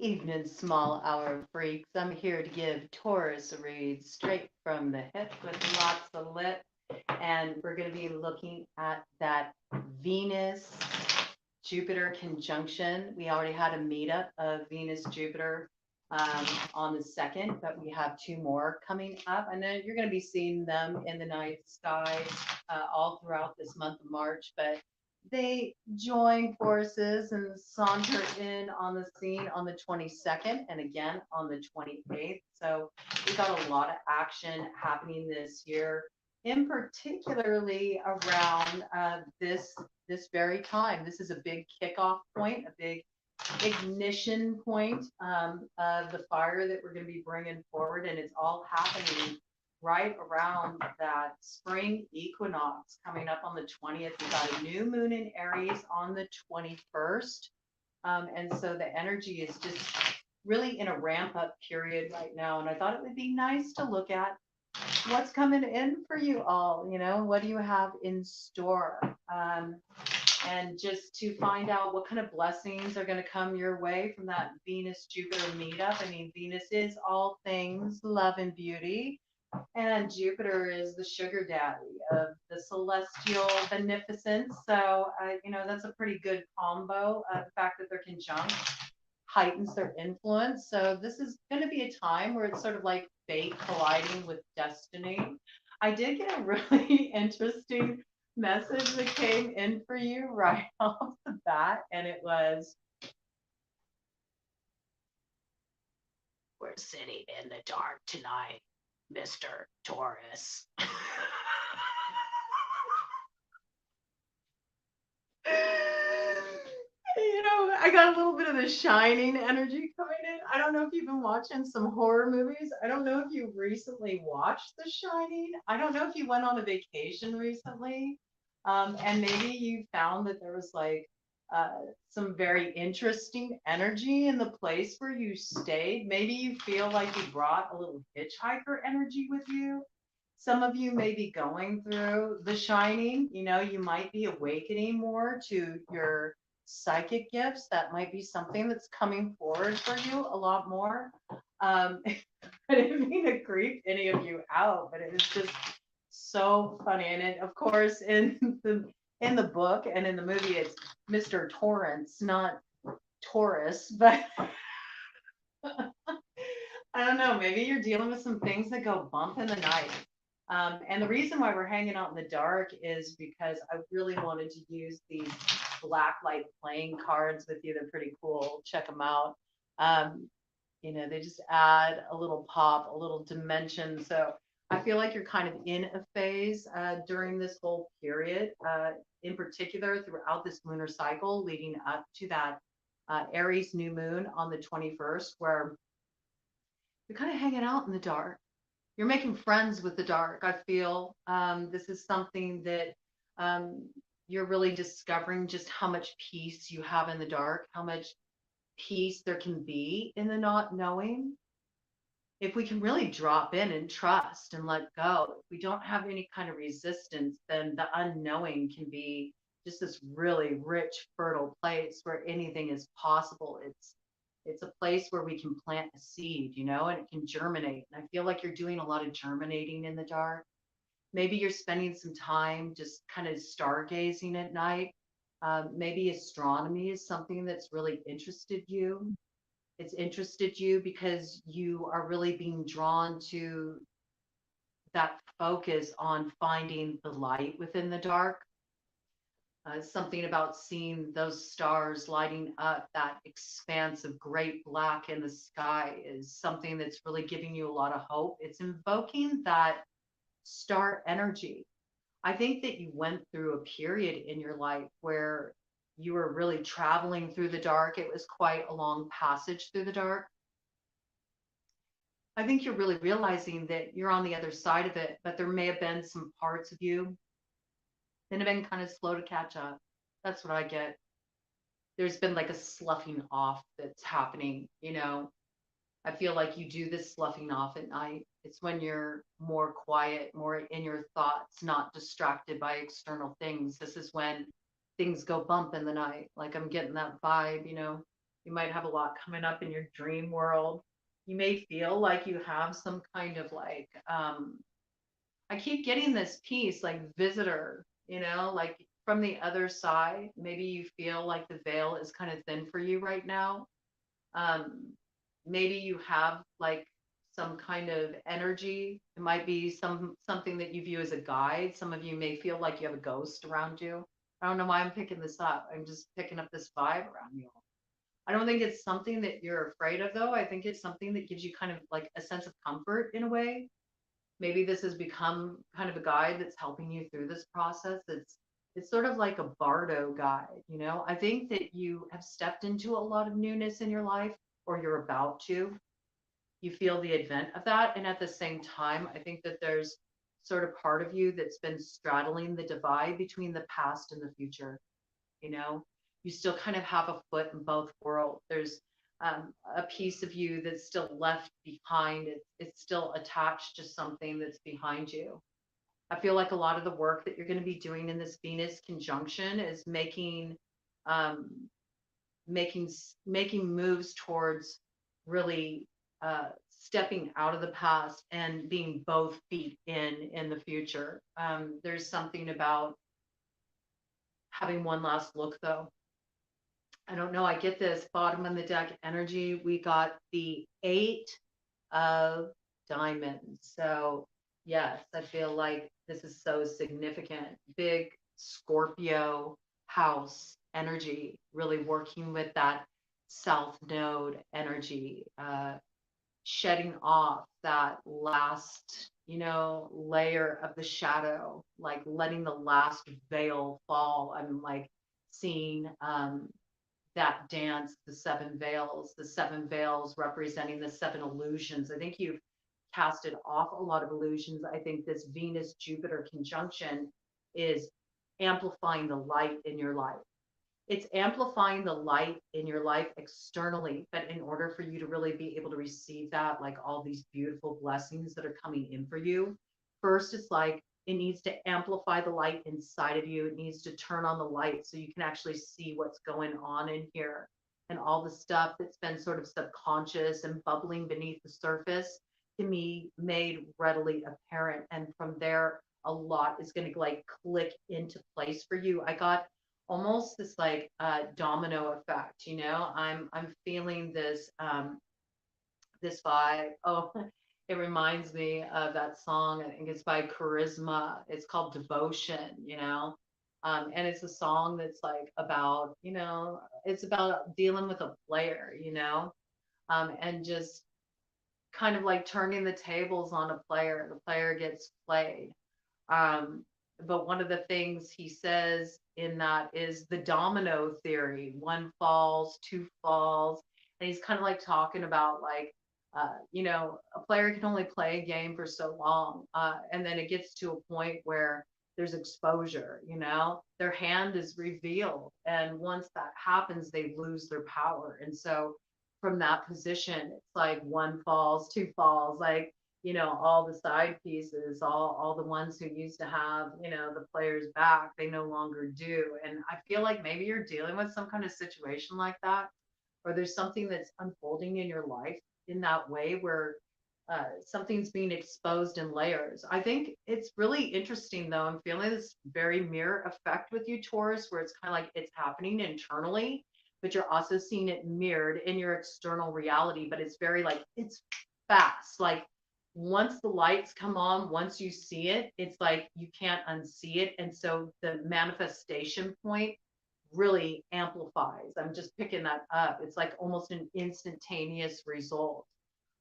Evening, small hour freaks. I'm here to give Taurus a read straight from the hip with lots of lit. And we're going to be looking at that Venus Jupiter conjunction. We already had a meetup of Venus Jupiter on the 2nd, but we have two more coming up. And then you're going to be seeing them in the night sky all throughout this month of March. But they join forces and saunter in on the scene on the 22nd and again on the 28th. So we got a lot of action happening this year, in particularly around this very time. This is a big kickoff point, a big ignition point of the fire that we're going to be bringing forward, and it's all happening right around that spring equinox coming up on the 20th. We got a new moon in Aries on the 21st. And so the energy is just really in a ramp up period right now. And I thought it would be nice to look at what's coming in for you all. What do you have in store? And just to find out what kind of blessings are going to come your way from that Venus Jupiter meetup. I mean, Venus is all things love and beauty. And Jupiter is the sugar daddy of the celestial beneficence. So, that's a pretty good combo. The fact that they're conjunct heightens their influence. So this is going to be a time where it's sort of like fate colliding with destiny. I did get a really interesting message that came in for you right off the bat, and it was, "We're sitting in the dark tonight, Mr. Taurus." I got a little bit of the Shining energy coming in. I don't know if you've been watching some horror movies. I don't know if you recently watched The Shining. I don't know if you went on a vacation recently. And maybe you found that there was like some very interesting energy in the place where you stayed. Maybe you feel like you brought a little hitchhiker energy with you. Some of you may be going through The Shining. You might be awakening more to your psychic gifts. That might be something that's coming forward for you a lot more. I didn't mean to creep any of you out, but it was just so funny. And of course, in the book and in the movie, it's Mr. Torrance, not Taurus. But I don't know. Maybe you're dealing with some things that go bump in the night. And the reason why we're hanging out in the dark is because I really wanted to use these black light playing cards with you. They're pretty cool. Check them out. They just add a little pop, a little dimension. So I feel like you're kind of in a phase during this whole period, in particular throughout this lunar cycle leading up to that Aries new moon on the 21st, where you're kind of hanging out in the dark. You're making friends with the dark. I feel this is something that you're really discovering just how much peace you have in the dark, how much peace there can be in the not knowing. If we can really drop in and trust and let go, if we don't have any kind of resistance, then the unknowing can be just this really rich, fertile place where anything is possible. It's a place where we can plant a seed, and it can germinate. And I feel like you're doing a lot of germinating in the dark. Maybe you're spending some time just kind of stargazing at night. Maybe astronomy is something that's really interested you. It's interested you because you are really being drawn to that focus on finding the light within the dark. Something about seeing those stars lighting up that expanse of great black in the sky is something that's really giving you a lot of hope. It's invoking that star energy. I think that you went through a period in your life where you were really traveling through the dark. It was quite a long passage through the dark. I think you're really realizing that you're on the other side of it, but there may have been some parts of you that have been kind of slow to catch up. That's what I get. There's been like a sloughing off that's happening. I feel like you do this sloughing off at night. It's when you're more quiet, more in your thoughts, not distracted by external things. This is when things go bump in the night. Like I'm getting that vibe. You might have a lot coming up in your dream world. You may feel like you have some kind of like, I keep getting this piece like visitor, like from the other side. Maybe you feel like the veil is kind of thin for you right now. Um, Maybe you have like some kind of energy. It might be something that you view as a guide. Some of you may feel like you have a ghost around you. I don't know why I'm picking this up. I'm just picking up this vibe around you. I don't think it's something that you're afraid of, though. I think it's something that gives you kind of like a sense of comfort in a way. Maybe this has become kind of a guide that's helping you through this process. It's sort of like a bardo guide. I think that you have stepped into a lot of newness in your life, or you're about to. You feel the advent of that, and at the same time, I think that there's sort of part of you that's been straddling the divide between the past and the future. you know you still kind of have a foot in both worlds. There's a piece of you that's still left behind. It's still attached to something that's behind you. I feel like a lot of the work that you're going to be doing in this Venus conjunction is um, making moves towards really stepping out of the past and being both feet in the future. There's something about having one last look, though. I don't know. I get this bottom of the deck energy. We got the 8 of Diamonds. So, yes, I feel like this is so significant. Big Scorpio house energy, really working with that South Node energy, shedding off that last, layer of the shadow, like letting the last veil fall. I'm like seeing that dance, the seven veils representing the seven illusions. I think you've casted off a lot of illusions. I think this Venus Jupiter conjunction is amplifying the light in your life. It's amplifying the light in your life externally, but in order for you to really be able to receive that, like all these beautiful blessings that are coming in for you, first it's like it needs to amplify the light inside of you. It needs to turn on the light so you can actually see what's going on in here, and all the stuff that's been sort of subconscious and bubbling beneath the surface can be made readily apparent. And from there, a lot is going to like click into place for you. I got almost this like domino effect. I'm feeling this vibe. Oh, it reminds me of that song. I think it's by Charisma. It's called Devotion. And it's a song that's like about, it's about dealing with a player, and just kind of like turning the tables on a player. The player gets played. Um, but one of the things he says in that is the domino theory: one falls, two falls. And he's kind of like talking about like, a player can only play a game for so long. And then it gets to a point where there's exposure, their hand is revealed. And once that happens, they lose their power. And so from that position, it's like one falls, two falls, like, all the side pieces, all the ones who used to have, the players back, they no longer do. And I feel like maybe you're dealing with some kind of situation like that, or there's something that's unfolding in your life in that way where something's being exposed in layers. I think it's really interesting, though. I'm feeling this very mirror effect with you, Taurus, where it's kind of like it's happening internally, but you're also seeing it mirrored in your external reality. But it's very like, it's fast. Like, once the lights come on, once you see it, it's like you can't unsee it. And so the manifestation point really amplifies. I'm just picking that up. It's like almost an instantaneous result.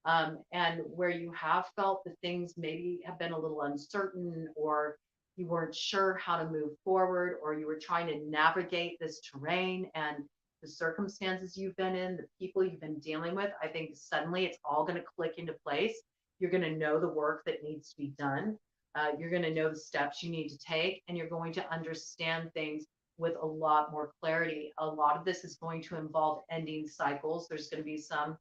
And where you have felt that things maybe have been a little uncertain, or you weren't sure how to move forward, or you were trying to navigate this terrain and the circumstances you've been in, the people you've been dealing with, I think suddenly it's all going to click into place. You're going to know the work that needs to be done. You're going to know the steps you need to take, and you're going to understand things with a lot more clarity. A lot of this is going to involve ending cycles. There's going to be some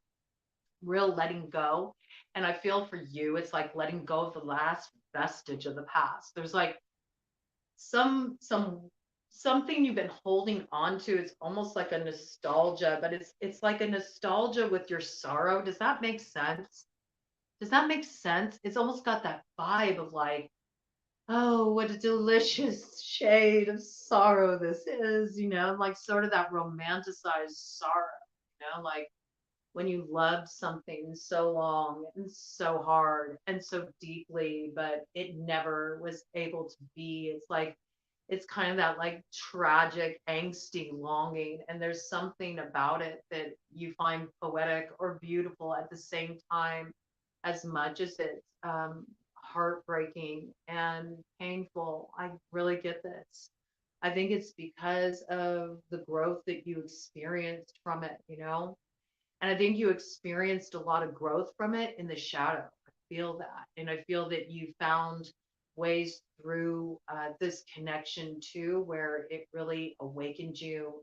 real letting go. And I feel for you, it's like letting go of the last vestige of the past. There's like some something you've been holding on to. It's almost like a nostalgia, but it's like a nostalgia with your sorrow. Does that make sense? Does that make sense? It's almost got that vibe of like, oh, what a delicious shade of sorrow this is, like sort of that romanticized sorrow, like when you loved something so long and so hard and so deeply, but it never was able to be. It's like, it's kind of that like tragic, angsty longing. And there's something about it that you find poetic or beautiful at the same time, as much as it's heartbreaking and painful. I really get this. I think it's because of the growth that you experienced from it. And I think you experienced a lot of growth from it in the shadow. I feel that. And I feel that you found ways through this connection too, where it really awakened you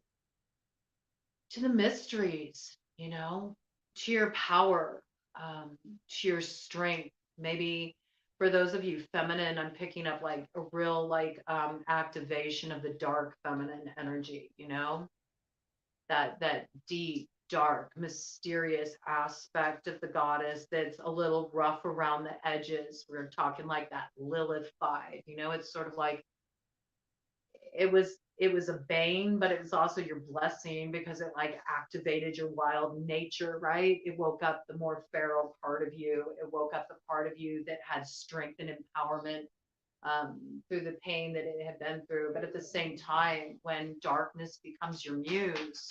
to the mysteries, to your power, to your strength. Maybe for those of you feminine, I'm picking up like a real like activation of the dark feminine energy, that deep, dark, mysterious aspect of the goddess that's a little rough around the edges. We're talking like that Lilith vibe, it's sort of like it was a bane, but it was also your blessing because it like activated your wild nature, right? It woke up the more feral part of you. It woke up the part of you that had strength and empowerment through the pain that it had been through. But at the same time, when darkness becomes your muse,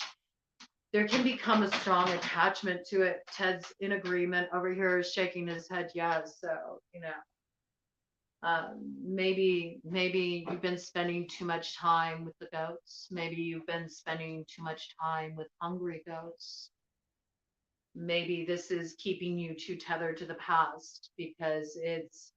there can become a strong attachment to it. Ted's in agreement over here, is shaking his head yes. So, maybe you've been spending too much time with the goats. Maybe you've been spending too much time with hungry goats. Maybe this is keeping you too tethered to the past because it's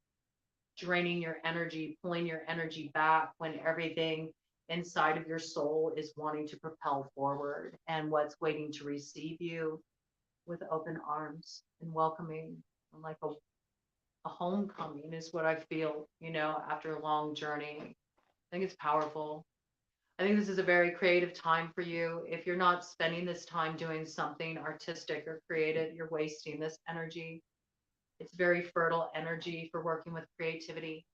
draining your energy, pulling your energy back when everything inside of your soul is wanting to propel forward and what's waiting to receive you with open arms and welcoming, and like a homecoming is what I feel, after a long journey. I think it's powerful. I think this is a very creative time for you. If you're not spending this time doing something artistic or creative, you're wasting this energy. It's very fertile energy for working with creativity.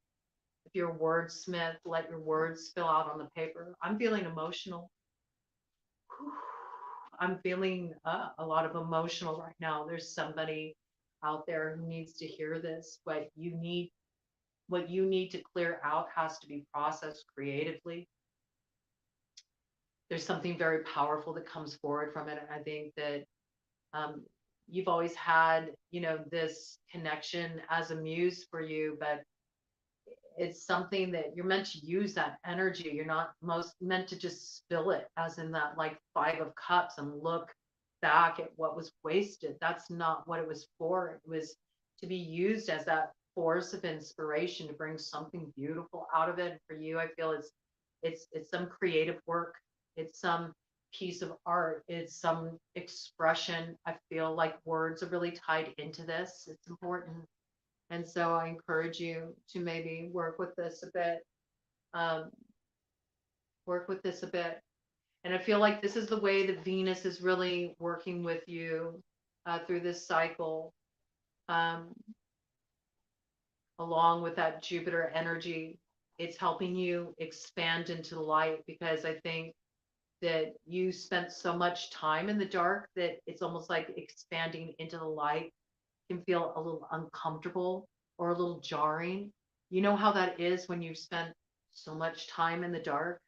If you're a wordsmith, let your words spill out on the paper. I'm feeling emotional. I'm feeling a lot of emotional right now. There's somebody out there who needs to hear this. What you need to clear out has to be processed creatively. There's something very powerful that comes forward from it. And I think that um, you've always had, this connection as a muse for you, but it's something that you're meant to use that energy. You're not most meant to just spill it, as in that like 5 of cups, and look back at what was wasted. That's not what it was for. It was to be used as that force of inspiration to bring something beautiful out of it. And for you, I feel it's some creative work. It's some piece of art. It's some expression. I feel like words are really tied into this. It's important. And so I encourage you to maybe work with this a bit. Um, work with this a bit. And I feel like this is the way that Venus is really working with you through this cycle, um, along with that Jupiter energy. It's helping you expand into the light, because I think that you spent so much time in the dark that it's almost like expanding into the light can feel a little uncomfortable or a little jarring. You know how that is when you've spent so much time in the dark,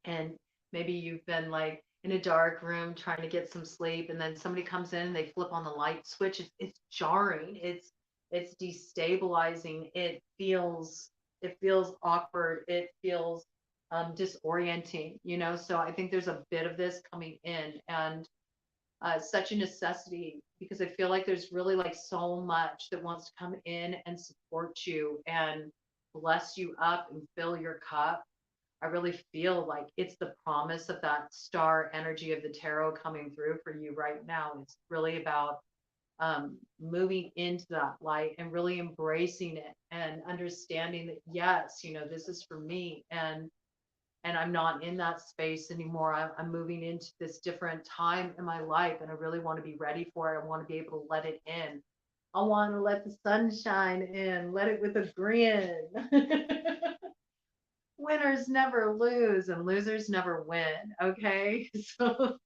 and maybe you've been like in a dark room trying to get some sleep, and then somebody comes in and they flip on the light switch. It's jarring. It's destabilizing. It feels awkward. It feels disorienting, so I think there's a bit of this coming in, and such a necessity, because I feel like there's really like so much that wants to come in and support you and bless you up and fill your cup. I really feel like it's the promise of that star energy of the tarot coming through for you right now. It's really about moving into that light and really embracing it and understanding that, yes, this is for me. And and I'm not in that space anymore. I'm moving into this different time in my life, and I really want to be ready for it. I want to be able to let it in. I want to let the sunshine in, let it with a grin. Winners never lose and losers never win. Okay. So,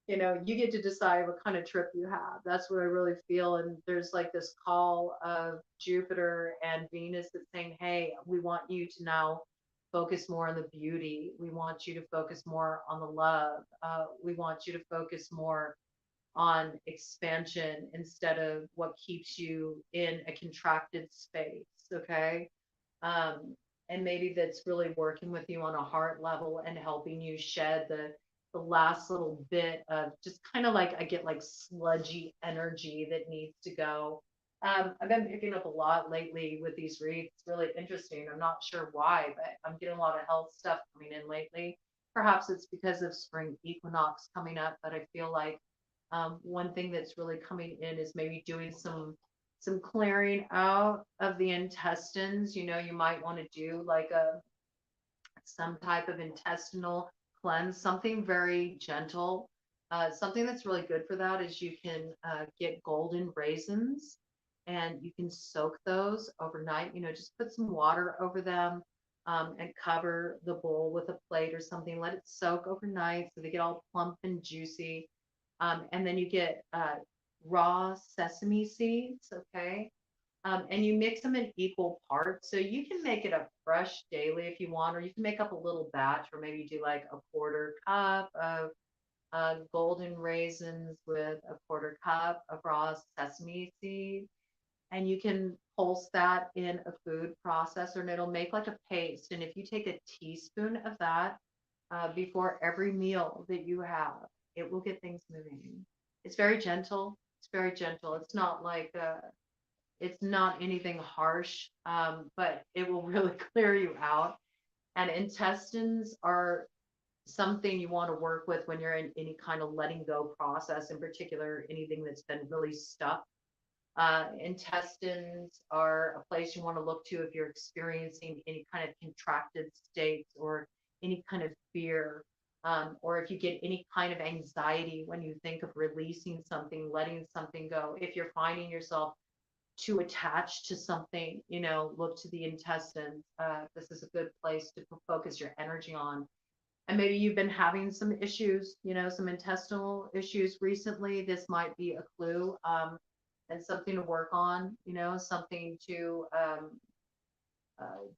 you get to decide what kind of trip you have. That's what I really feel. And there's like this call of Jupiter and Venus that's saying, hey, we want you to now focus more on the beauty. We want you to focus more on the love. We want you to focus more on expansion instead of what keeps you in a contracted space. Okay. Um, and maybe that's really working with you on a heart level and helping you shed the last little bit of just kind of like I get like sludgy energy that needs to go. I've been picking up a lot lately with these reads. It's really interesting. I'm not sure why, but I'm getting a lot of health stuff coming in lately. Perhaps it's because of spring equinox coming up, but I feel like one thing that's really coming in is maybe doing some clearing out of the intestines. You might want to do like some type of intestinal cleanse, something very gentle. Something that's really good for that is you can get golden raisins and you can soak those overnight. Just put some water over them and cover the bowl with a plate or something. Let it soak overnight so they get all plump and juicy. And then you get raw sesame seeds, okay? And you mix them in equal parts. So you can make it a fresh daily if you want, or you can make up a little batch, or maybe do like a quarter cup of golden raisins with a quarter cup of raw sesame seeds. And you can pulse that in a food processor and it'll make like a paste. And if you take a teaspoon of that before every meal that you have, it will get things moving. It's very gentle. It's very gentle. It's not like it's not anything harsh, but it will really clear you out. And intestines are something you want to work with when you're in any kind of letting go process, in particular, anything that's been really stuck. Intestines are a place you want to look to if you're experiencing any kind of contracted states or any kind of fear, or if you get any kind of anxiety when you think of releasing something, letting something go. If you're finding yourself too attached to something, look to the intestines. This is a good place to focus your energy on. And maybe you've been having some issues, some intestinal issues recently. This might be a clue and something to work on, something to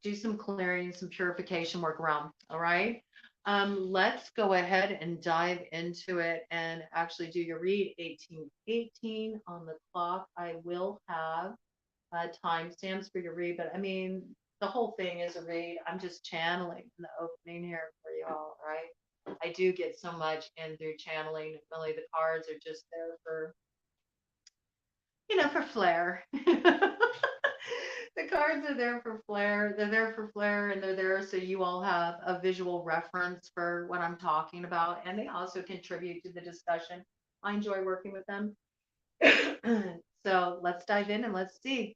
do some clearing, some purification work around. All right. Let's go ahead and dive into it and actually do your read. 1818 on the clock. I will have timestamps for your read, but I mean, the whole thing is a read. I'm just channeling the opening here for you all, right? I do get so much in through channeling. Really, the cards are just there for, for flair. The cards are there for flair. They're there for flair, and they're there so you all have a visual reference for what I'm talking about. And they also contribute to the discussion. I enjoy working with them. So let's dive in and let's see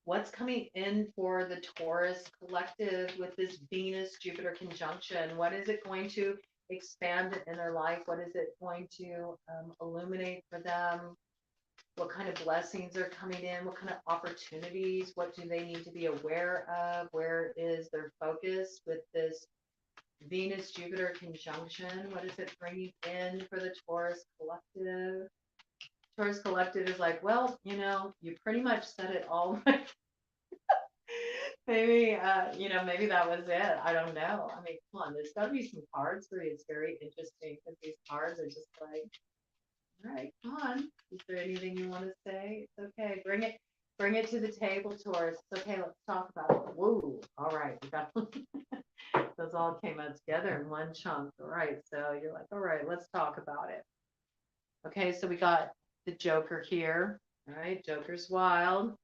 what's coming in for the Taurus collective with this Venus Jupiter conjunction. What is it going to expand in their life? What is it going to illuminate for them? What kind of blessings are coming in? What kind of opportunities? What do they need to be aware of? Where is their focus with this Venus Jupiter conjunction? What is it bringing in for the Taurus collective? Taurus collective is like, well, you pretty much said it all. Maybe, maybe that was it. I don't know. I mean, come on, there's got to be some cards for you. It's very interesting because these cards are just like, all right, come on. Is there anything you want to say? It's okay. Bring it to the table, Taurus. It's okay. Let's talk about it. Whoa. All right. We got those all came out together in one chunk. All right. So you're like, all right, let's talk about it. Okay. So we got the Joker here. All right. Joker's wild.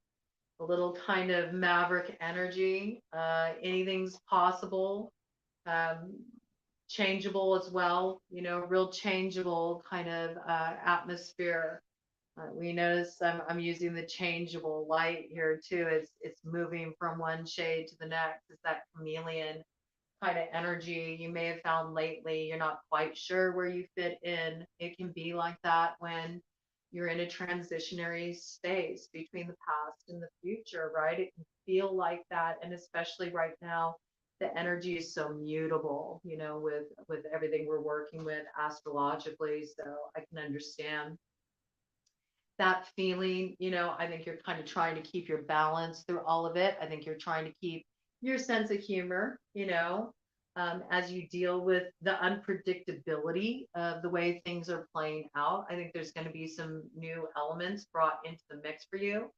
A little kind of maverick energy. Anything's possible. Changeable as well, real changeable kind of atmosphere. We notice I'm using the changeable light here too. It's moving from one shade to the next. It's that chameleon kind of energy you may have found lately. You're not quite sure where you fit in. It can be like that when you're in a transitionary space between the past and the future, right? It can feel like that. And especially right now, the energy is so mutable, with everything we're working with astrologically. So I can understand that feeling. I think you're kind of trying to keep your balance through all of it. I think you're trying to keep your sense of humor, as you deal with the unpredictability of the way things are playing out. I think there's going to be some new elements brought into the mix for you.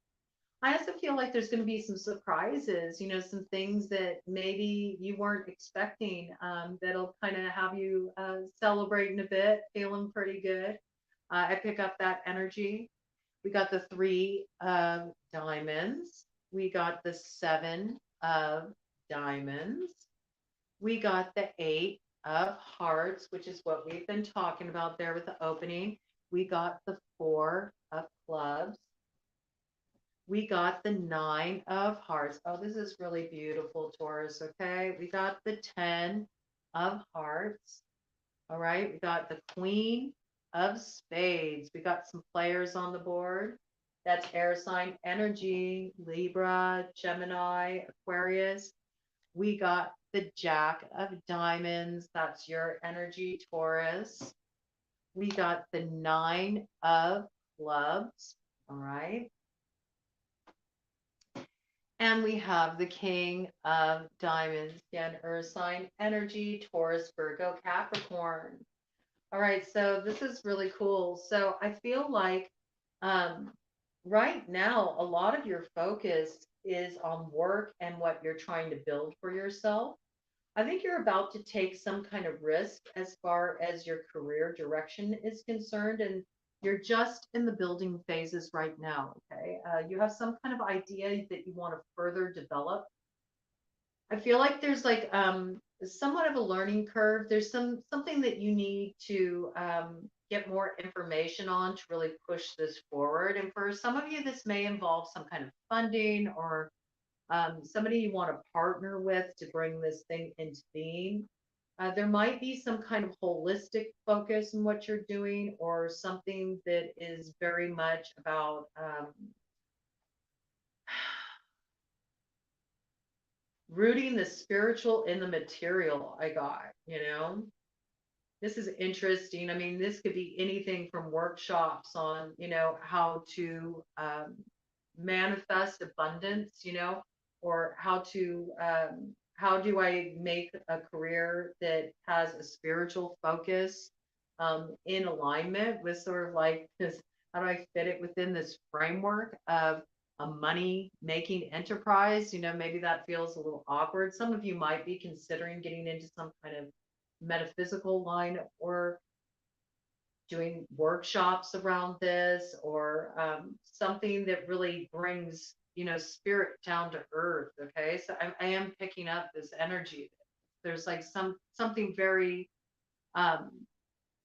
I also feel like there's going to be some surprises, some things that maybe you weren't expecting, that'll kind of have you celebrating a bit, feeling pretty good. I pick up that energy. We got the three of diamonds. We got the seven of diamonds. We got the eight of hearts, which is what we've been talking about there with the opening. We got the four of clubs. We got the nine of hearts. Oh, this is really beautiful, Taurus. Okay. We got the 10 of hearts. All right. We got the queen of spades. We got some players on the board. That's air sign energy, Libra, Gemini, Aquarius. We got the jack of diamonds. That's your energy, Taurus. We got the nine of clubs. All right. And we have the king of diamonds. Again, earth sign energy, Taurus, Virgo, Capricorn. All right, so this is really cool. So I feel like right now, a lot of your focus is on work and what you're trying to build for yourself. I think you're about to take some kind of risk as far as your career direction is concerned, and you're just in the building phases right now. Okay, you have some kind of idea that you want to further develop. I feel like there's like somewhat of a learning curve. There's something that you need to get more information on to really push this forward. And for some of you, this may involve some kind of funding or somebody you want to partner with to bring this thing into being. There might be some kind of holistic focus in what you're doing, or something that is very much about rooting the spiritual in the material. I got. This is interesting. I mean, this could be anything from workshops on, how to manifest abundance, or how do I make a career that has a spiritual focus, in alignment with sort of like this, how do I fit it within this framework of a money making enterprise? Maybe that feels a little awkward. Some of you might be considering getting into some kind of metaphysical line or doing workshops around this, or something that really brings spirit down to earth. Okay, so I am picking up this energy. There's like something very um,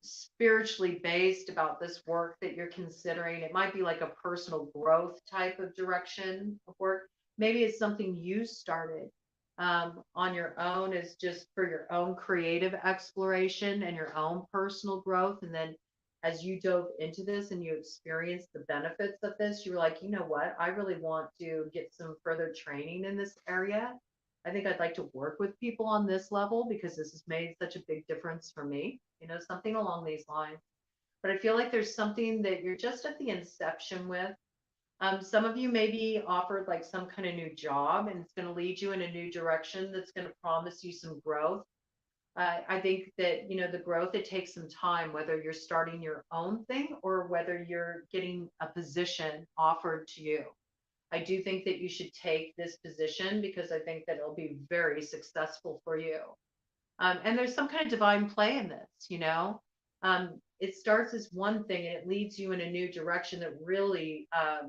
spiritually based about this work that you're considering. It might be like a personal growth type of direction of work. Maybe it's something you started on your own, is just for your own creative exploration and your own personal growth. And then as you dove into this and you experienced the benefits of this, you were like, you know what? I really want to get some further training in this area. I think I'd like to work with people on this level because this has made such a big difference for me, something along these lines. But I feel like there's something that you're just at the inception with. Some of you may be offered like some kind of new job, and it's going to lead you in a new direction that's going to promise you some growth. I think that, the growth, it takes some time, whether you're starting your own thing or whether you're getting a position offered to you. I do think that you should take this position because I think that it'll be very successful for you. And there's some kind of divine play in this. It starts as one thing and it leads you in a new direction that really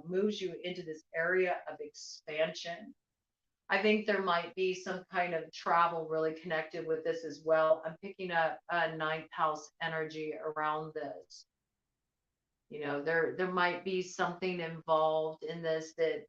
moves you into this area of expansion. I think there might be some kind of travel really connected with this as well. I'm picking up a ninth house energy around this. There might be something involved in this that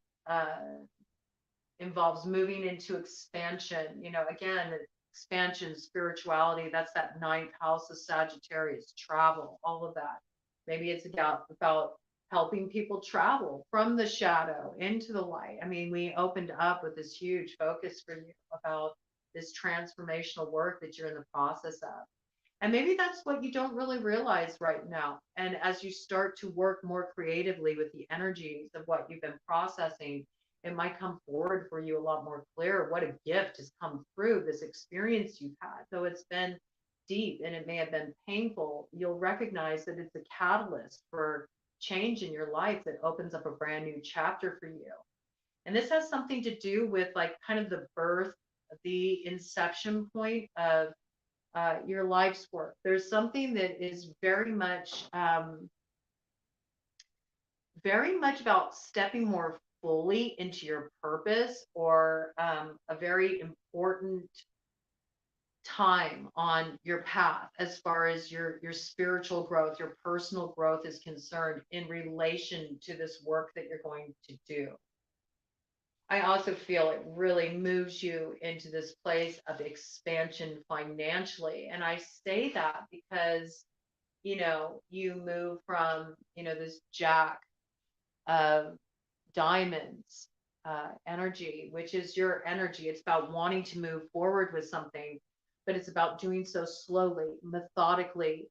involves moving into expansion. Again, expansion, spirituality. That's that ninth house of Sagittarius, travel, all of that. Maybe it's about helping people travel from the shadow into the light. I mean, we opened up with this huge focus for you about this transformational work that you're in the process of. And maybe that's what you don't really realize right now. And as you start to work more creatively with the energies of what you've been processing, it might come forward for you a lot more clear what a gift has come through this experience you've had. Though it's been deep and it may have been painful, you'll recognize that it's a catalyst for change in your life that opens up a brand new chapter for you. And this has something to do with like kind of the birth, the inception point of your life's work. There's something that is very much about stepping more fully into your purpose, or a very important time on your path as far as your spiritual growth, your personal growth is concerned in relation to this work that you're going to do. I also feel it really moves you into this place of expansion financially. And I say that because, you move from, this Jack of Diamonds energy, which is your energy. It's about wanting to move forward with something, but it's about doing so slowly, methodically,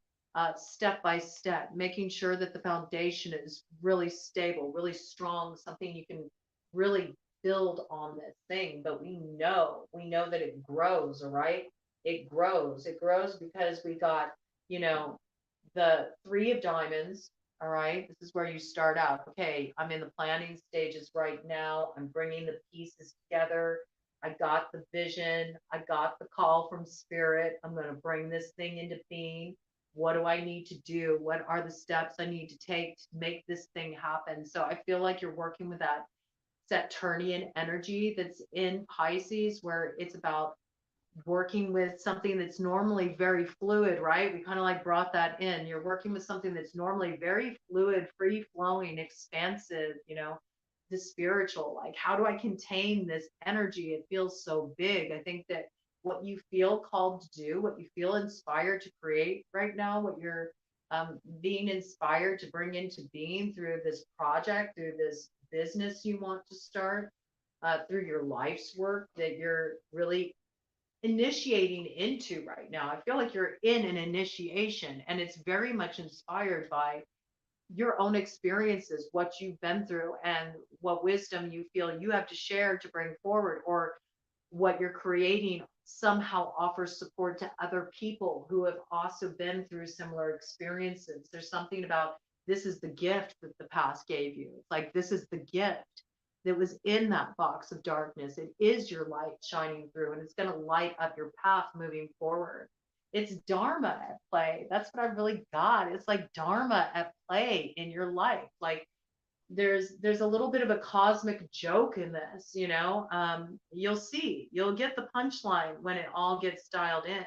step by step, making sure that the foundation is really stable, really strong, something you can really build on this thing. But we know that it grows, all right? It grows because we got, the Three of Diamonds. All right, this is where you start out. Okay, I'm in the planning stages right now. I'm bringing the pieces together. I got the vision. I got the call from spirit. I'm going to bring this thing into being. What do I need to do? What are the steps I need to take to make this thing happen? So I feel like you're working with that Saturnian energy that's in Pisces, where it's about working with something that's normally very fluid, right? We kind of like brought that in. You're working with something that's normally very fluid, free flowing, expansive, the spiritual. Like, how do I contain this energy? It feels so big. I think that what you feel called to do, what you feel inspired to create right now, what you're being inspired to bring into being through this project, through this business you want to start, through your life's work that you're really initiating into right now. I feel like you're in an initiation, and it's very much inspired by your own experiences, what you've been through, and what wisdom you feel you have to share to bring forward, or what you're creating somehow offers support to other people who have also been through similar experiences. There's something about this is the gift that the past gave you. It's like this is the gift that was in that box of darkness. It is your light shining through, and it's going to light up your path moving forward. It's Dharma at play. That's what I really got. It's like Dharma at play in your life. Like there's a little bit of a cosmic joke in this, you'll get the punchline when it all gets dialed in.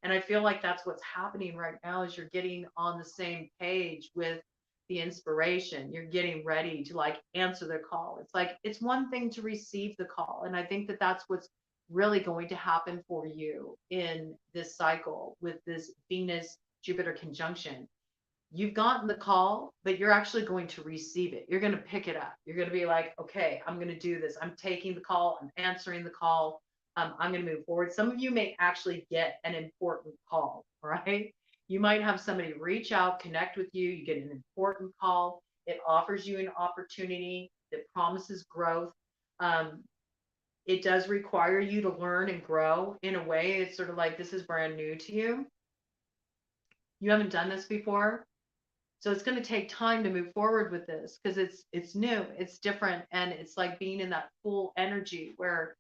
And I feel like that's what's happening right now is you're getting on the same page with the inspiration. You're getting ready to like answer the call. It's like it's one thing to receive the call, and I think that that's what's really going to happen for you in this cycle with this Venus Jupiter conjunction. You've gotten the call, but you're actually going to receive it. You're going to pick it up. You're going to be like, okay, I'm going to do this. I'm taking the call. I'm answering the call. I'm going to move forward. Some of you may actually get an important call, right? You might have somebody reach out, connect with you. You get an important call. It offers you an opportunity that promises growth. It does require you to learn and grow in a way. It's sort of like this is brand new to you. You haven't done this before. So it's going to take time to move forward with this because it's new, it's different, and it's like being in that full energy where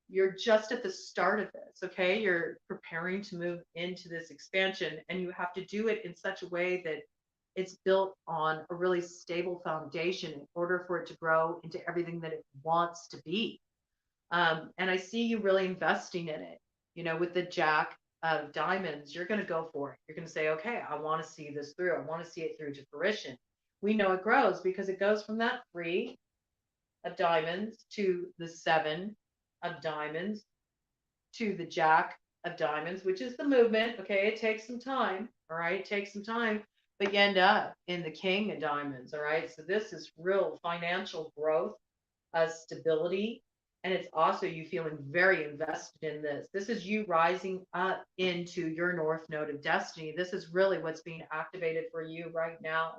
you're just at the start of this, okay? You're preparing to move into this expansion, and you have to do it in such a way that it's built on a really stable foundation in order for it to grow into everything that it wants to be. And I see you really investing in it, with the Jack of Diamonds. You're going to go for it. You're going to say, okay, I want to see this through. I want to see it through to fruition. We know it grows because it goes from that Three of Diamonds to the Seven of Diamonds to the Jack of diamonds, which is the movement. Okay, it takes some time. All right, it takes some time, but you end up in the king of diamonds. All right, so this is real financial growth, stability, and it's also you feeling very invested in this. This is you rising up into your north node of destiny. This is really what's being activated for you right now.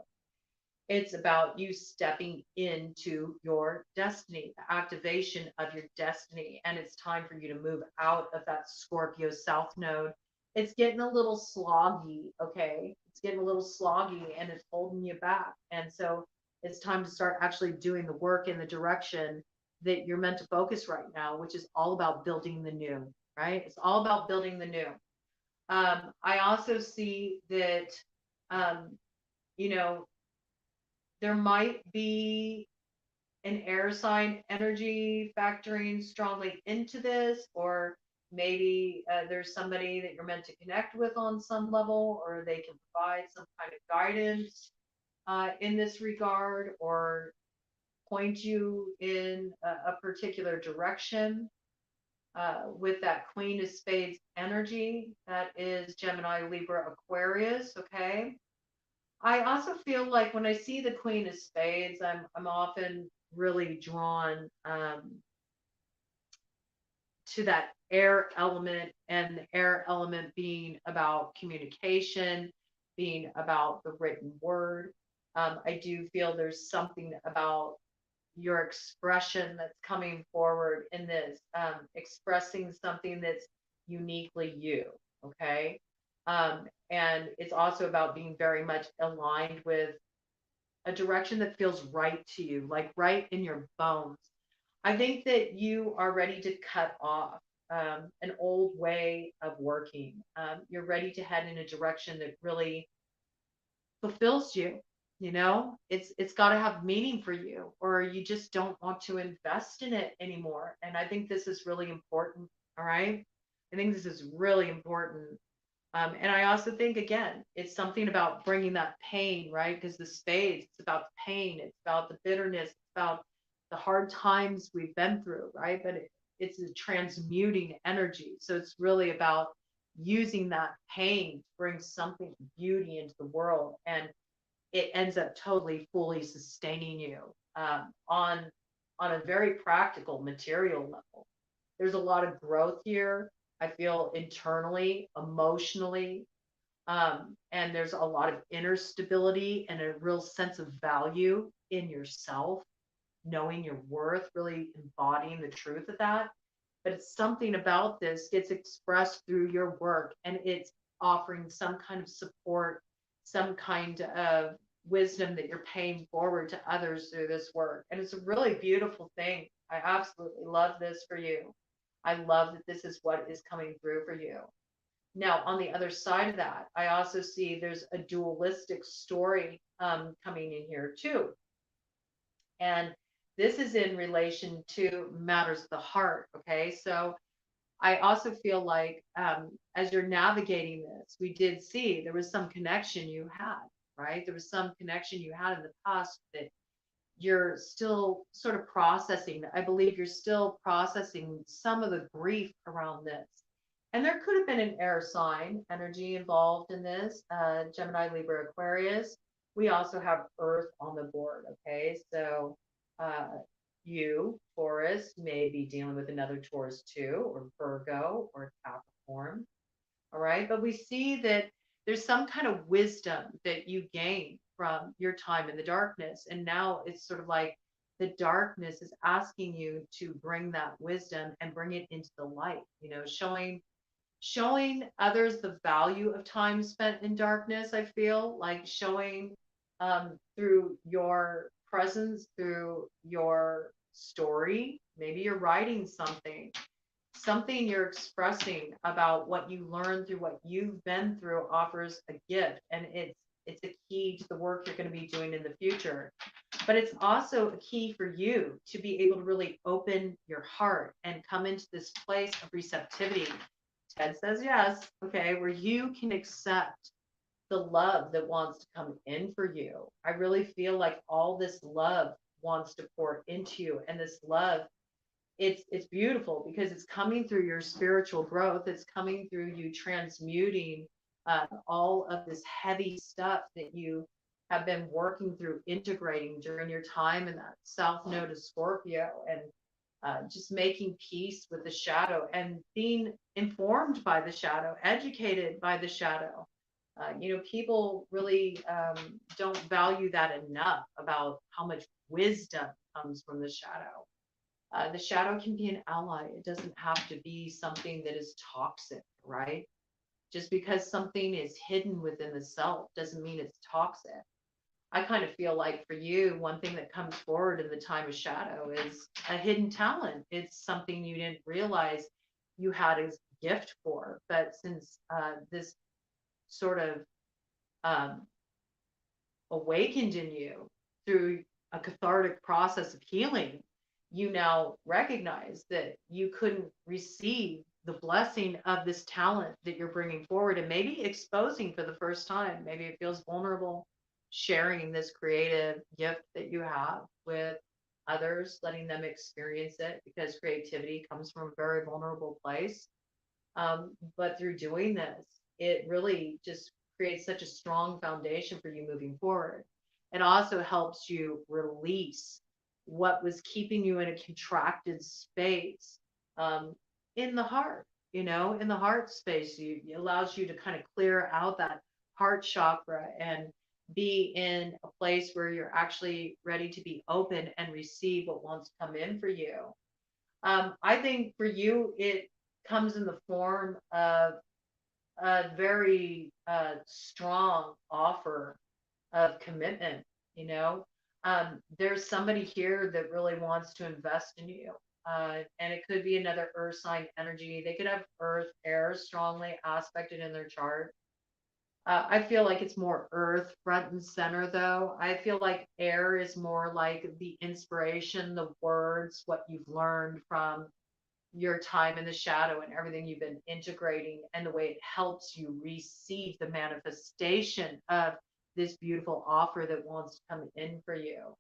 It's about you stepping into your destiny, the activation of your destiny. And it's time for you to move out of that Scorpio South node. It's getting a little sloggy, okay? It's getting a little sloggy and it's holding you back. And so it's time to start actually doing the work in the direction that you're meant to focus right now, which is all about building the new, right? It's all about building the new. I also see that, um, you know, there might be an air sign energy factoring strongly into this, or maybe there's somebody that you're meant to connect with on some level, or they can provide some kind of guidance in this regard, or point you in a particular direction with that Queen of Spades energy. That is Gemini, Libra, Aquarius. Okay. I also feel like when I see the Queen of Spades, I'm often really drawn to that air element, and the air element being about communication, being about the written word. I do feel there's something about your expression that's coming forward in this, expressing something that's uniquely you. Okay. And it's also about being very much aligned with a direction that feels right to you, like right in your bones. I think that you are ready to cut off an old way of working. You're ready to head in a direction that really fulfills you. You know, it's got to have meaning for you, or you just don't want to invest in it anymore. And I think this is really important. All right. I think this is really important. And I also think, again, it's something about bringing that pain, right? Because the spades, it's about the pain, it's about the bitterness, it's about the hard times we've been through, right? But it's a transmuting energy. So it's really about using that pain to bring something beauty into the world. And it ends up totally, fully sustaining you on a very practical, material level. There's a lot of growth here. I feel internally, emotionally, and there's a lot of inner stability and a real sense of value in yourself, knowing your worth, really embodying the truth of that. But it's something about this gets expressed through your work, and it's offering some kind of support, some kind of wisdom that you're paying forward to others through this work. And it's a really beautiful thing. I absolutely love this for you. I love that this is what is coming through for you. Now, on the other side of that, I also see there's a dualistic story coming in here too. And this is in relation to matters of the heart. Okay. So I also feel like as you're navigating this, we did see there was some connection you had, right? There was some connection you had in the past that you're still sort of processing. I believe you're still processing some of the grief around this. And there could have been an air sign energy involved in this, Gemini, Libra, Aquarius. We also have Earth on the board. Okay. So uh, you, Taurus, may be dealing with another Taurus too, or Virgo, or Capricorn. All right. But we see that there's some kind of wisdom that you gain from your time in the darkness. And now it's sort of like the darkness is asking you to bring that wisdom and bring it into the light, showing others the value of time spent in darkness. I feel like showing through your presence, through your story. Maybe you're writing something you're expressing about what you learned through what you've been through offers a gift, and it's a key to the work you're going to be doing in the future. But it's also a key for you to be able to really open your heart and come into this place of receptivity. Ted says yes. Okay, where you can accept the love that wants to come in for you. I really feel like all this love wants to pour into you, and this love it's beautiful because it's coming through your spiritual growth. It's coming through you transmuting all of this heavy stuff that you have been working through integrating during your time in that South Node of Scorpio, and just making peace with the shadow and being informed by the shadow, educated by the shadow. People really don't value that enough about how much wisdom comes from the shadow. The shadow can be an ally. It doesn't have to be something that is toxic, right? Just because something is hidden within the self doesn't mean it's toxic. I kind of feel like for you, one thing that comes forward in the time of shadow is a hidden talent. It's something you didn't realize you had a gift for. But since this sort of um, awakened in you through a cathartic process of healing, you now recognize that you couldn't receive the blessing of this talent that you're bringing forward and maybe exposing for the first time. Maybe it feels vulnerable sharing this creative gift that you have with others, letting them experience it because creativity comes from a very vulnerable place. But through doing this, it really just creates such a strong foundation for you moving forward. It also helps you release what was keeping you in a contracted space um, in the heart. In the heart space, it allows you to kind of clear out that heart chakra and be in a place where you're actually ready to be open and receive what wants to come in for you. I think for you, it comes in the form of a very strong offer of commitment. You know, there's somebody here that really wants to invest in you. And it could be another earth sign energy. They could have earth, air strongly aspected in their chart. I feel like it's more earth front and center, though. I feel like air is more like the inspiration, the words, what you've learned from your time in the shadow and everything you've been integrating, and the way it helps you receive the manifestation of this beautiful offer that wants to come in for you.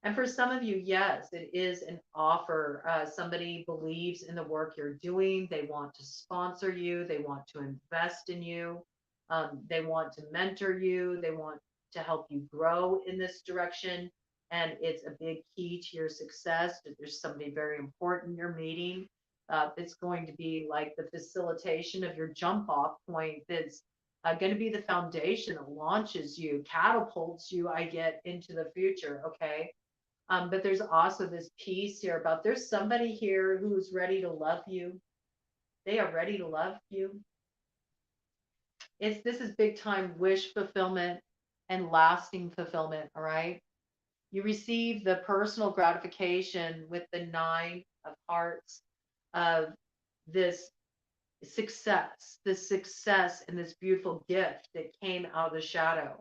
And for some of you, yes, it is an offer. Somebody believes in the work you're doing. They want to sponsor you. They want to invest in you. They want to mentor you. They want to help you grow in this direction. And it's a big key to your success. If there's somebody very important you're meeting, it's going to be like the facilitation of your jump off point that's going to be the foundation that launches you, catapults you, I get into the future. Okay. But there's also this piece here about there's somebody here who's ready to love you. They are ready to love you. This is big time wish fulfillment and lasting fulfillment. All right. You receive the personal gratification with the 9 of Hearts of this success and this beautiful gift that came out of the shadow.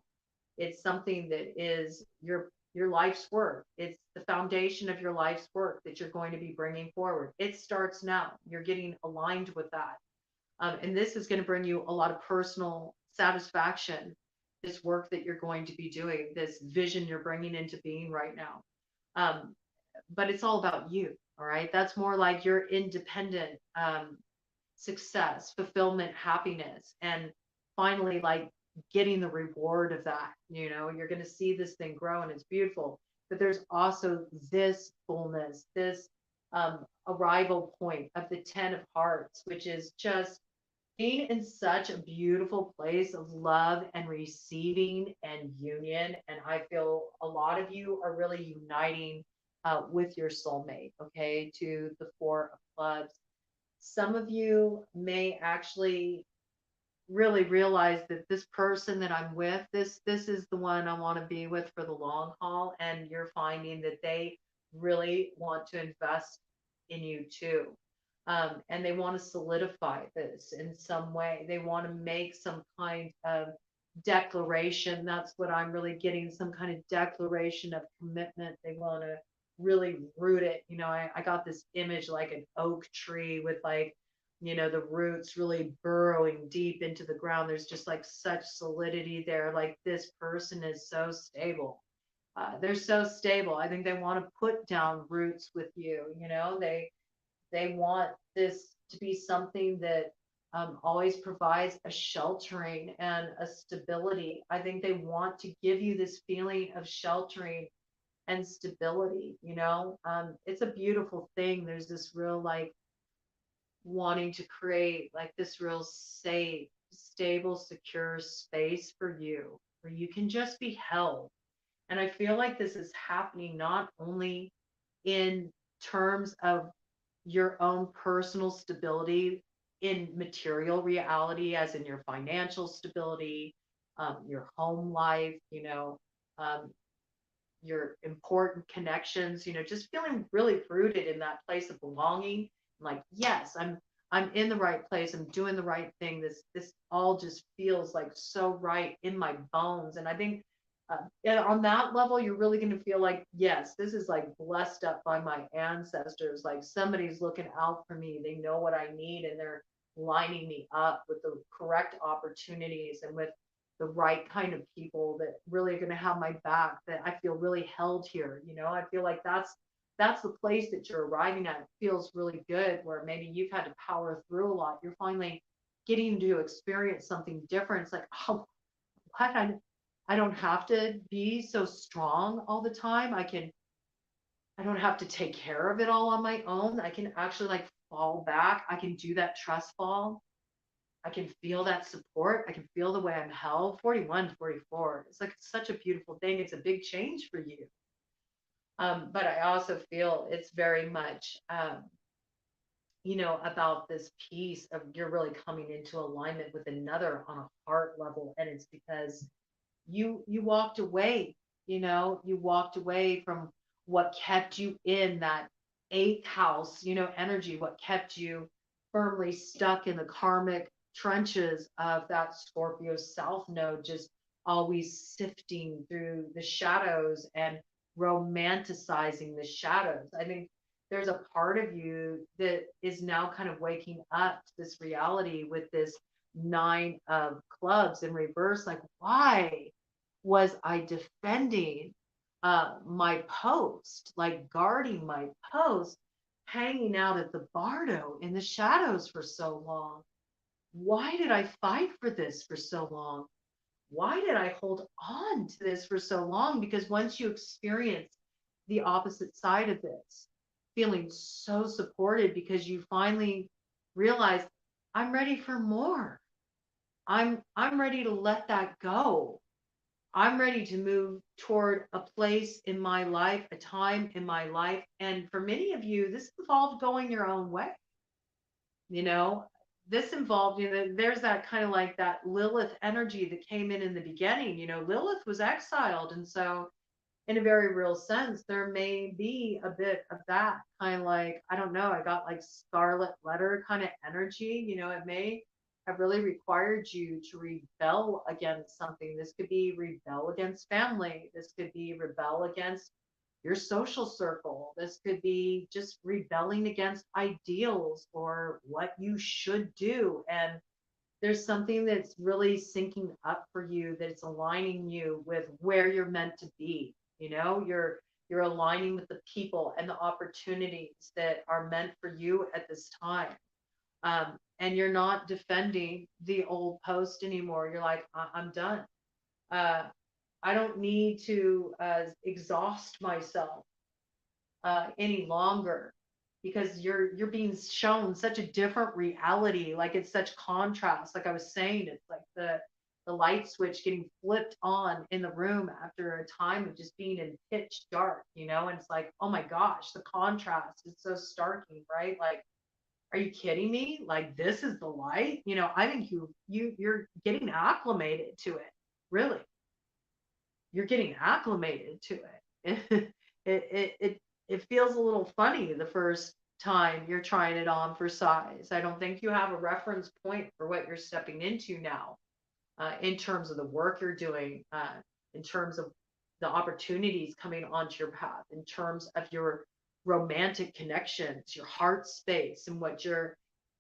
It's something that is your life's work. It's the foundation of your life's work that you're going to be bringing forward. It starts now. You're getting aligned with that. And this is going to bring you a lot of personal satisfaction, this work that you're going to be doing, this vision you're bringing into being right now. Um, but it's all about you. All right. That's more like your independent success, fulfillment, happiness, and finally, like getting the reward of that. You're going to see this thing grow and it's beautiful. But there's also this fullness, this arrival point of the 10 of Hearts, which is just being in such a beautiful place of love and receiving and union. And I feel a lot of you are really uniting with your soulmate, okay, to the 4 of Clubs. Some of you may actually really realize that this person that I'm with, this is the one I want to be with for the long haul, and you're finding that they really want to invest in you too. And they want to solidify this in some way. They want to make some kind of declaration. That's what I'm really getting, some kind of declaration of commitment. They want to really root it. I got this image like an oak tree with like, the roots really burrowing deep into the ground. There's just like such solidity there. Like this person is so stable. They're so stable. I think they want to put down roots with you. They They want this to be something that always provides a sheltering and a stability. I think they want to give you this feeling of sheltering and stability, you know? It's a beautiful thing. There's this real like wanting to create like this real safe, stable, secure space for you where you can just be held. And I feel like this is happening not only in terms of your own personal stability in material reality, as in your financial stability, your home life, um, your important connections, just feeling really rooted in that place of belonging. Like, yes, I'm in the right place. I'm doing the right thing. This all just feels like so right in my bones. And I think and on that level, you're really going to feel like, yes, this is like blessed up by my ancestors. Like somebody's looking out for me. They know what I need and they're lining me up with the correct opportunities and with the right kind of people that really are going to have my back, that I feel really held here. I feel like that's the place that you're arriving at. It feels really good, where maybe you've had to power through a lot. You're finally getting to experience something different. It's like, oh, what? I don't have to be so strong all the time. I don't have to take care of it all on my own. I can actually like fall back. I can do that trust fall. I can feel that support. I can feel the way I'm held. 41, 44. It's like such a beautiful thing. It's a big change for you. But I also feel it's very much, about this piece of you're really coming into alignment with another on a heart level. And it's because you walked away, you walked away from what kept you in that eighth house, energy, what kept you firmly stuck in the karmic trenches of that Scorpio South node, just always sifting through the shadows and romanticizing the shadows. I think there's a part of you that is now kind of waking up to this reality with this nine of clubs in reverse. Like, why was I defending my post, like guarding my post, hanging out at the bardo in the shadows for so long? Why did I fight for this for so long? Why did I hold on to this for so long? Because once you experience the opposite side of this, feeling so supported because you finally realize I'm ready for more. I'm ready to let that go. I'm ready to move toward a place in my life, a time in my life. And for many of you, this involved going your own way. You know, this involved, there's that kind of like that Lilith energy that came in the beginning. Lilith was exiled. And so, in a very real sense, there may be a bit of that kind of like, I don't know, I got like scarlet letter kind of energy. It may have really required you to rebel against something. This could be rebel against family. This could be rebel against your social circle. This could be just rebelling against ideals or what you should do. And there's something that's really syncing up for you, that's aligning you with where you're meant to be. You're aligning with the people and the opportunities that are meant for you at this time. And you're not defending the old post anymore. You're like, I'm done. Uh, I don't need to exhaust myself any longer, because you're being shown such a different reality. Like, it's such contrast. Like I was saying, it's like the light switch getting flipped on in the room after a time of just being in pitch dark, and it's like, oh my gosh, the contrast is so starking, right? Like, are you kidding me? Like, this is the light. I think you're getting acclimated to it. Really, you're getting acclimated to it. It feels a little funny the first time you're trying it on for size. I don't think you have a reference point for what you're stepping into now, in terms of the work you're doing, in terms of the opportunities coming onto your path, in terms of your romantic connections, your heart space, and what you're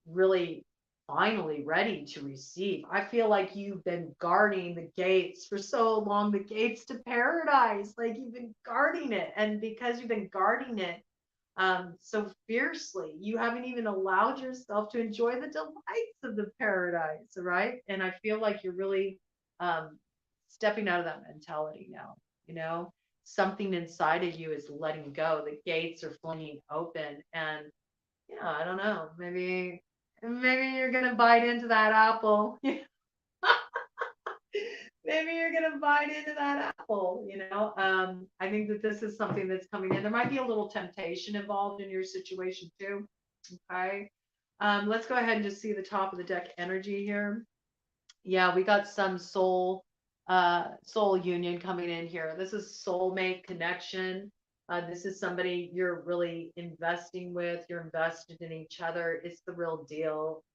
really finally ready to receive. I feel like you've been guarding the gates for so long, the gates to paradise, like you've been guarding it. And because you've been guarding it, so fiercely. You haven't even allowed yourself to enjoy the delights of the paradise, right? And I feel like you're really stepping out of that mentality now. You know, something inside of you is letting go. The gates are flinging open, and yeah, I don't know. Maybe you're gonna bite into that apple. Maybe you're gonna bite into that apple, you know. I think that this is something that's coming in. There might be a little temptation involved in your situation too. Okay. Let's go ahead and just see the top of the deck energy here. Yeah, we got some soul union coming in here. This is soulmate connection. This is somebody you're really investing with. You're invested in each other. It's the real deal.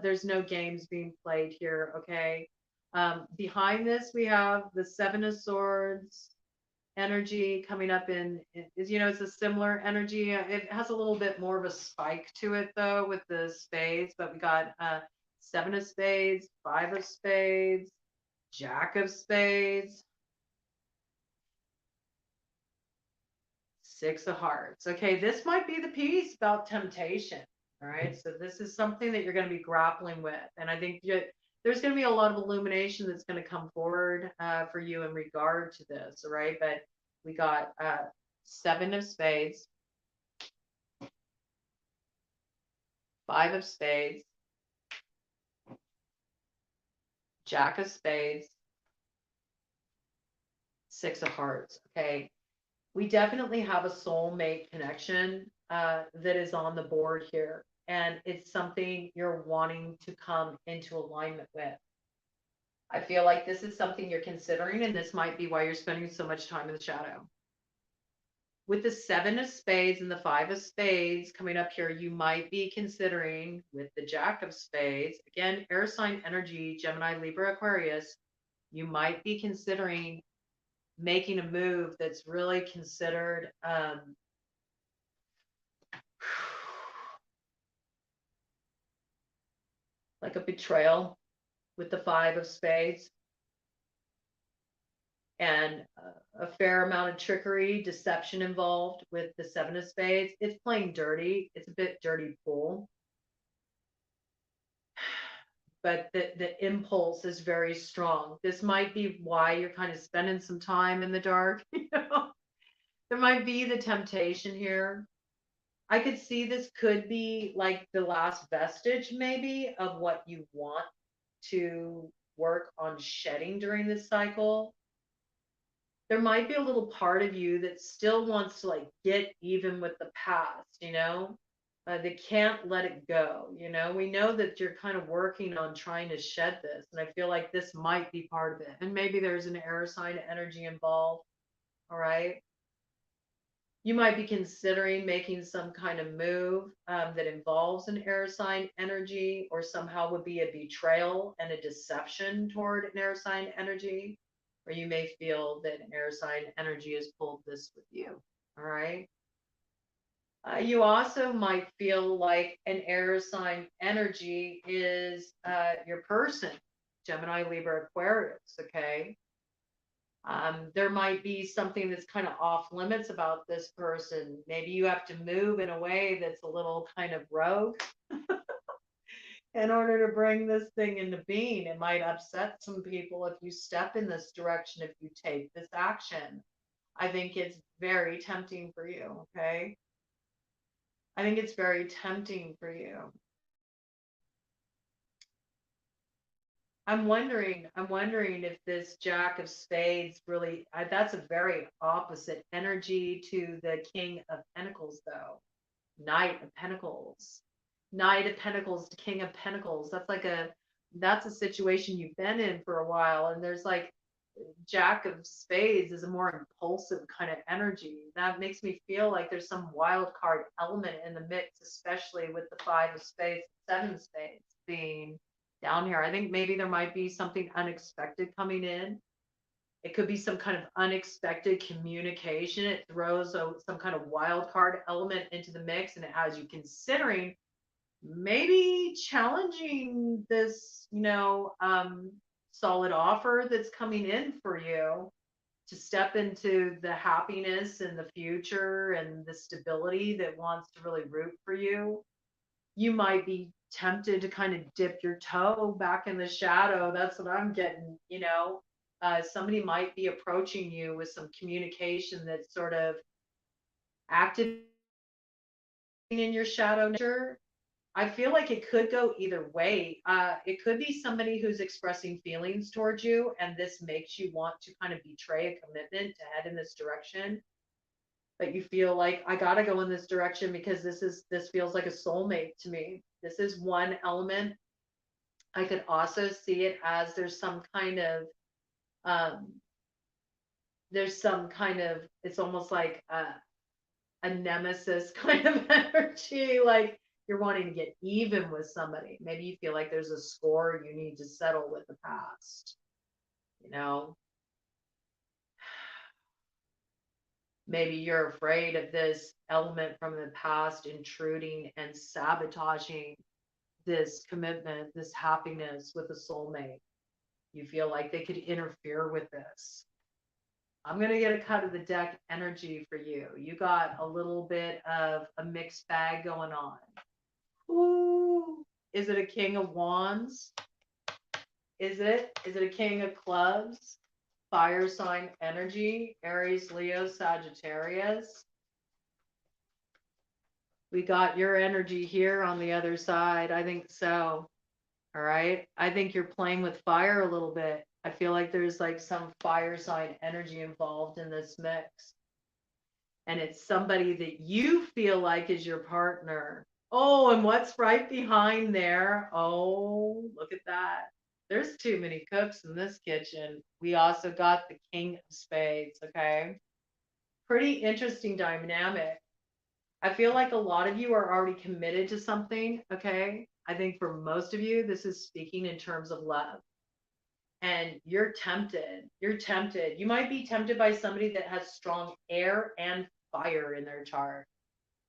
There's no games being played here. Okay. Behind this, we have the Seven of Swords energy coming up is, it's a similar energy. It has a little bit more of a spike to it though with the spades, but we got Seven of Spades, Five of Spades, Jack of Spades, Six of Hearts. Okay, this might be the piece about temptation. All right, so this is something that you're going to be grappling with, and I think there's going to be a lot of illumination that's going to come forward for you in regard to this. All right, but we got Seven of Spades, Five of Spades, Jack of Spades, Six of Hearts. Okay, we definitely have a soulmate connection that is on the board here. And it's something you're wanting to come into alignment with. I feel like this is something you're considering, and this might be why you're spending so much time in the shadow. With the Seven of Spades and the Five of Spades coming up here, you might be considering with the Jack of Spades, again, air sign energy, Gemini, Libra, Aquarius, you might be considering making a move that's really considered like a betrayal with the Five of Spades, and a fair amount of trickery, deception involved with the Seven of Spades. It's playing dirty. It's a bit dirty pool. But the impulse is very strong. This might be why you're kind of spending some time in the dark. There might be the temptation here. I could see this could be like the last vestige, maybe, of what you want to work on shedding during this cycle. There might be a little part of you that still wants to like get even with the past. They can't let it go. We know that you're kind of working on trying to shed this, and I feel like this might be part of it. And maybe there's an air sign energy involved. All right. You might be considering making some kind of move that involves an air sign energy, or somehow would be a betrayal and a deception toward an air sign energy. Or you may feel that an air sign energy has pulled this with you. All right. You also might feel like an air sign energy is your person, Gemini, Libra, Aquarius. Okay. There might be something that's kind of off limits about this person. Maybe you have to move in a way that's a little kind of rogue in order to bring this thing into being. It might upset some people if you step in this direction, if you take this action. I think it's very tempting for you. Okay. I think it's very tempting for you. I'm wondering if this Jack of Spades really, that's a very opposite energy to the King of Pentacles, though. Knight of Pentacles. Knight of Pentacles to King of Pentacles. That's a situation you've been in for a while. And there's like, Jack of Spades is a more impulsive kind of energy. That makes me feel like there's some wild card element in the mix, especially with the Five of Spades, Seven of Spades being down here. I think maybe there might be something unexpected coming in. It could be some kind of unexpected communication. It throws some kind of wild card element into the mix, and it has you considering maybe challenging this, solid offer that's coming in for you to step into the happiness and the future and the stability that wants to really root for you, you might be tempted to kind of dip your toe back in the shadow. That's what I'm getting, you know. Somebody might be approaching you with some communication that's sort of active in your shadow nature. I feel like it could go either way. It could be somebody who's expressing feelings towards you, and this makes you want to kind of betray a commitment to head in this direction. But you feel like I gotta go in this direction because this feels like a soulmate to me. This is one element. I could also see it as um, there's some kind of it's almost like a nemesis kind of energy, like you're wanting to get even with somebody. Maybe you feel like there's a score you need to settle with the past, you know. Maybe you're afraid of this element from the past intruding and sabotaging this commitment, this happiness with a soulmate. You feel like they could interfere with this. I'm going to get a cut of the deck energy for you. You got a little bit of a mixed bag going on. Ooh, is it a King of Wands? Is it? Is it a King of Clubs? Fire sign energy, Aries, Leo, Sagittarius. We got your energy here on the other side. I think so. All right. I think you're playing with fire a little bit. I feel like there's like some fire sign energy involved in this mix. And it's somebody that you feel like is your partner. Oh, and what's right behind there? Oh, look at that. There's too many cooks in this kitchen. We also got the King of Spades, okay? Pretty interesting dynamic. I feel like a lot of you are already committed to something, okay? I think for most of you, this is speaking in terms of love. And you're tempted. You're tempted. You might be tempted by somebody that has strong air and fire in their chart.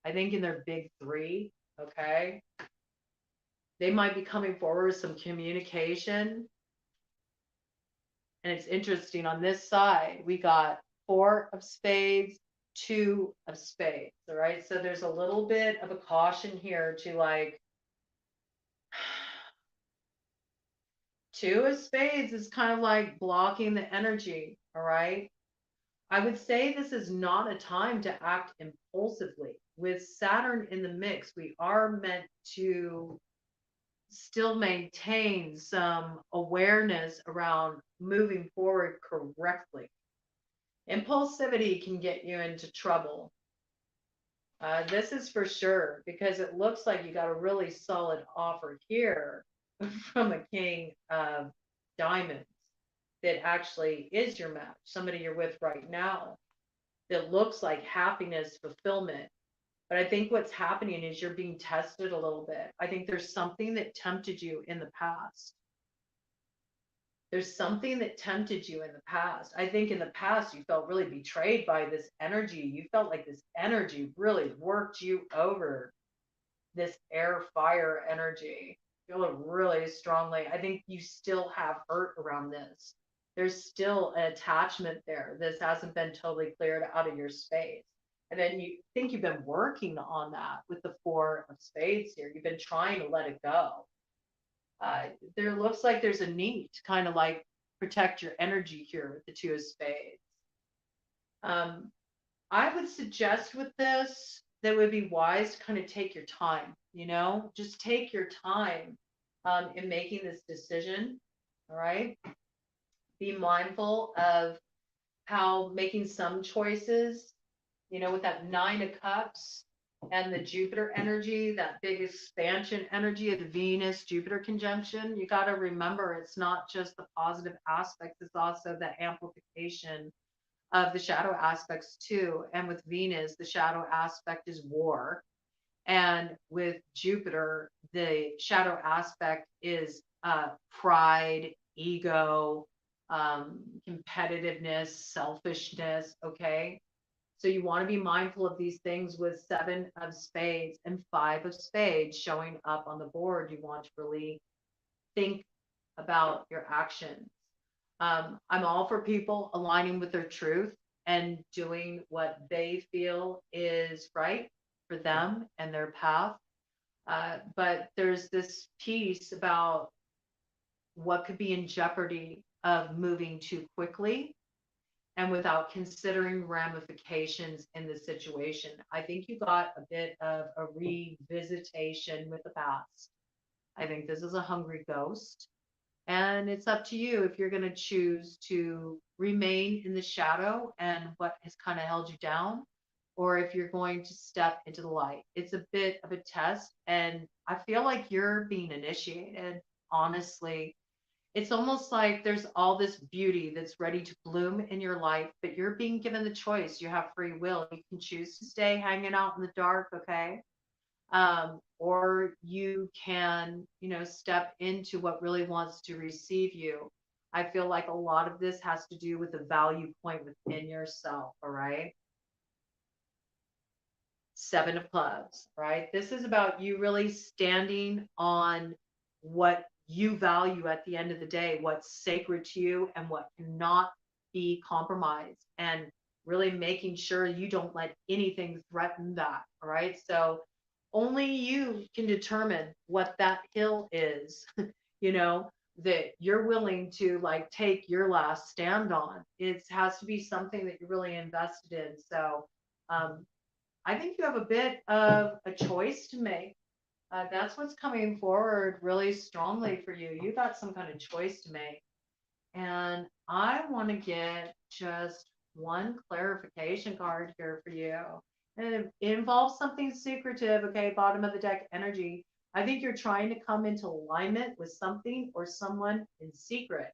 I think in their big three, okay? They might be coming forward with some communication. And it's interesting on this side, we got 4 of spades, 2 of spades. All right. So there's a little bit of a caution here to like, 2 of spades is kind of like blocking the energy. All right. I would say this is not a time to act impulsively. With Saturn in the mix, we are meant to still maintain some awareness around moving forward correctly. Impulsivity can get you into trouble. This is for sure because it looks like you got a really solid offer here from a King of Diamonds that actually is your match, somebody you're with right now that looks like happiness, fulfillment. But I think what's happening is you're being tested a little bit. I think there's something that tempted you in the past. There's something that tempted you in the past. I think in the past you felt really betrayed by this energy. You felt like this energy really worked you over, this air fire energy. Feel it really strongly. I think you still have hurt around this. There's still an attachment there. This hasn't been totally cleared out of your space. And then you think you've been working on that with the 4 of spades here. You've been trying to let it go. There looks like there's a need to kind of like protect your energy here with the 2 of spades. I would suggest with this that would be wise to kind of take your time, you know, just take your time in making this decision. All right. Be mindful of how making some choices, you know, with that 9 of cups and the Jupiter energy, that big expansion energy of the Venus Jupiter conjunction, you got to remember it's not just the positive aspects, it's also the amplification of the shadow aspects too. And with Venus, the shadow aspect is war. And with Jupiter, the shadow aspect is pride, ego, competitiveness, selfishness. Okay. So you want to be mindful of these things with 7 of spades and 5 of spades showing up on the board. You want to really think about your actions. I'm all for people aligning with their truth and doing what they feel is right for them and their path. But there's this piece about what could be in jeopardy of moving too quickly and without considering ramifications in the situation. I think you got a bit of a revisitation with the past. I think this is a hungry ghost. And it's up to you if you're going to choose to remain in the shadow and what has kind of held you down, or if you're going to step into the light. It's a bit of a test. And I feel like you're being initiated, honestly. It's almost like there's all this beauty that's ready to bloom in your life, but you're being given the choice. You have free will. You can choose to stay hanging out in the dark, okay? Or you can, step into what really wants to receive you. I feel like a lot of this has to do with the value point within yourself, all right? Seven of clubs, right? This is about you really standing on what you value at the end of the day, what's sacred to you and what cannot be compromised, and really making sure you don't let anything threaten that. All right. So only you can determine what that hill is, you know, that you're willing to like take your last stand on. It has to be something that you're really invested in. So, um, I think you have a bit of a choice to make. That's what's coming forward really strongly for you. You got some kind of choice to make. And I want to get just one clarification card here for you. And it involves something secretive, okay? Bottom of the deck energy. I think you're trying to come into alignment with something or someone in secret.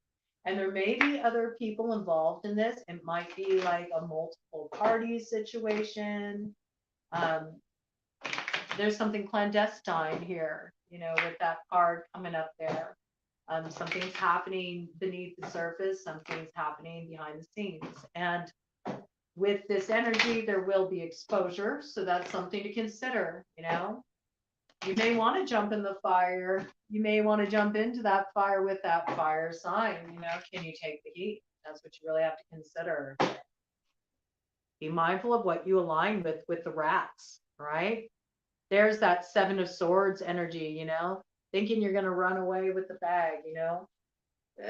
And there may be other people involved in this. It might be like a multiple party situation. um, there's something clandestine here, with that card coming up there. Something's happening beneath the surface, something's happening behind the scenes. And with this energy, there will be exposure. So that's something to consider, You may want to jump in the fire. You may want to jump into that fire with that fire sign, Can you take the heat? That's what you really have to consider. Be mindful of what you align with the rats, right? There's that seven of swords energy, thinking you're going to run away with the bag,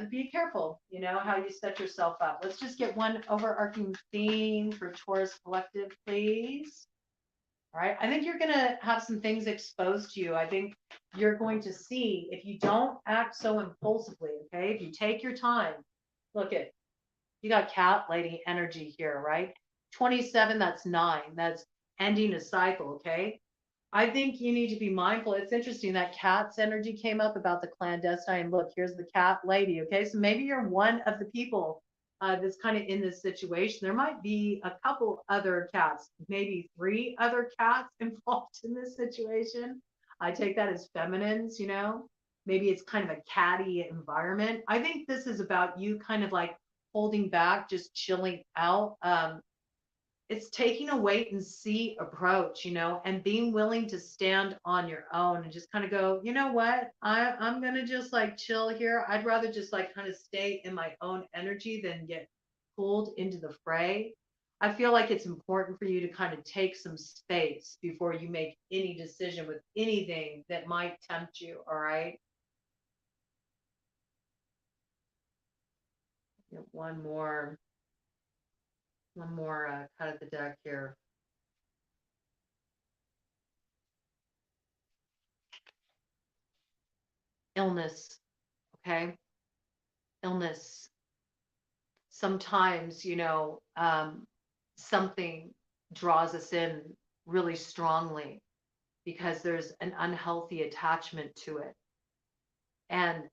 be careful, how you set yourself up. Let's just get one overarching theme for Taurus Collective, please. All right. I think you're going to have some things exposed to you. I think you're going to see if you don't act so impulsively, okay? If you take your time, look at, you got cat lady energy here, right? 27, that's 9. That's ending a cycle, okay? I think you need to be mindful. It's interesting that cat's energy came up about the clandestine. Look, here's the cat lady. Okay, so maybe you're one of the people that's kind of in this situation. There might be a couple other cats, maybe 3 other cats involved in this situation. I take that as feminines, Maybe it's kind of a catty environment. I think this is about you kind of like holding back, just chilling out. It's taking a wait and see approach, and being willing to stand on your own and just kind of go, you know what, I'm going to just like chill here. I'd rather just like kind of stay in my own energy than get pulled into the fray. I feel like it's important for you to kind of take some space before you make any decision with anything that might tempt you. All right. Get one more cut of the deck here. Illness. Okay. Illness. Sometimes, something draws us in really strongly because there's an unhealthy attachment to it. And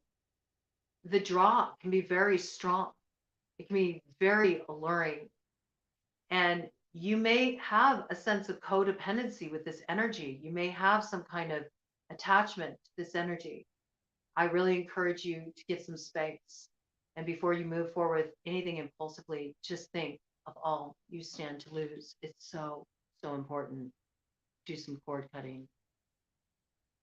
the draw can be very strong. It can be very alluring. And you may have a sense of codependency with this energy. You may have some kind of attachment to this energy. I really encourage you to get some space. And before you move forward with anything impulsively, just think of all you stand to lose. It's so, so important. Do some cord cutting.